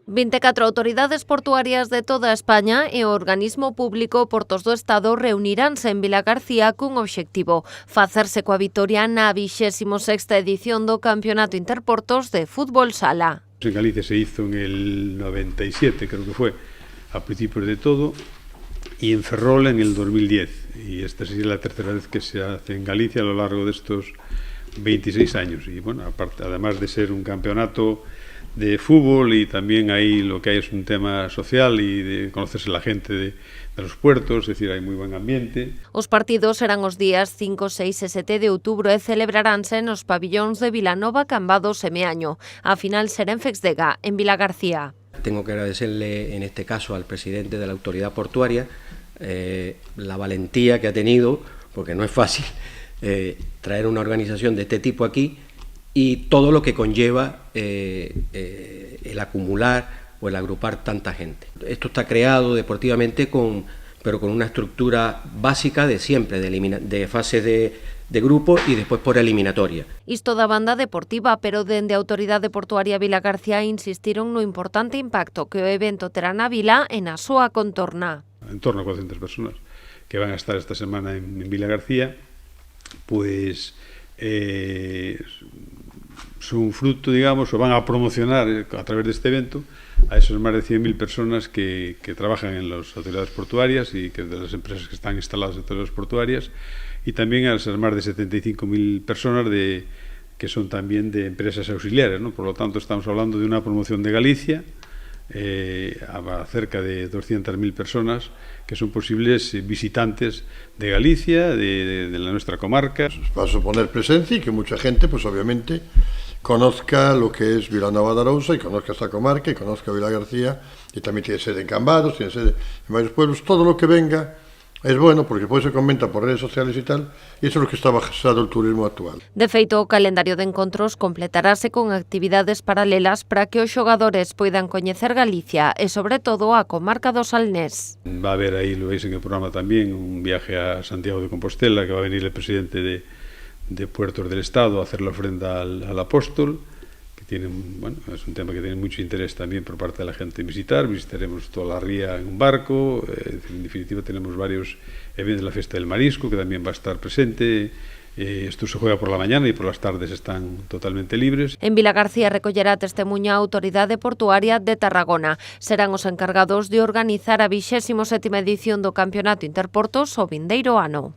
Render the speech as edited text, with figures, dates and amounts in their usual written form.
24 autoridades portuarias de toda España e o organismo público Portos do Estado reuniránse en Vilagarcía cun obxectivo: facerse coa vitoria na 26ª edición do Campeonato Interportos de Fútbol Sala. En Galicia se hizo en el 97, creo que fue, a principios de todo, y en Ferrol en el 2010. Y esta sería la tercera vez que se hace en Galicia a lo largo de estos 26 años. Y bueno, aparte, además de ser un campeonato de fútbol, y también ahí lo que hay es un tema social y de conocerse la gente de los puertos, es decir, hai moi buen ambiente. Os partidos serán os días 5, 6 e 7 de outubro e celebraránse nos pabillóns de Vilanova, Cambados e Meaño. A final será en Fexdega, en Vilagarcía. Tengo que agradecerle en este caso al presidente de la autoridad portuaria la valentía que ha tenido, porque no es fácil traer una organización de este tipo aquí, y todo lo que conlleva el acumular o el agrupar tanta gente. Esto está creado deportivamente pero con una estructura básica de siempre, de fases de grupo y después por eliminatoria. Isto da banda deportiva, pero dende a Autoridade Portuaria Vilagarcía insistiron no importante impacto que o evento terá na vila e na súa contorna. En torno a 400 personas que van a estar esta semana en Vilagarcía, pues son fruto, digamos, o van a promocionar a través de este evento a esos más de 100.000 personas que trabajan en las autoridades portuarias y que de las empresas que están instaladas en autoridades portuarias, y también a esas más de 75.000 personas que son también de empresas auxiliares, ¿no? Por lo tanto, estamos hablando de una promoción de Galicia a cerca de 200.000 personas que son posibles visitantes de Galicia, de la nuestra comarca. Va a suponer presencia y que mucha gente, pues obviamente, conozca lo que es Vilanova de Arousa y conozca esta comarca y conozca Vilagarcía, y también tiene sede en Cambados, tiene sede en varios pueblos. Todo lo que venga es bueno porque despois se comenta por redes sociales e tal, e iso é o que está basado o turismo actual. De feito, o calendario de encontros completarase con actividades paralelas para que os xogadores poidan coñecer Galicia e, sobre todo, a comarca do Salnés. Va a haber ahí, lo veis en el programa también, un viaje a Santiago de Compostela, que va a venir el presidente de Puertos del Estado a hacer la ofrenda al apóstol, que tiene, bueno, es un tema que tiene mucho interés también por parte de la gente en visitaremos toda la ría en un barco, en definitiva tenemos varios eventos, la fiesta del marisco, que también va a estar presente. Esto se juega por la mañana y por las tardes están totalmente libres. En Vilagarcía recollerá testemuña a Autoridade Portuaria de Tarragona. Serán os encargados de organizar a 27ª edición do Campeonato Interportos o vindeiro ano.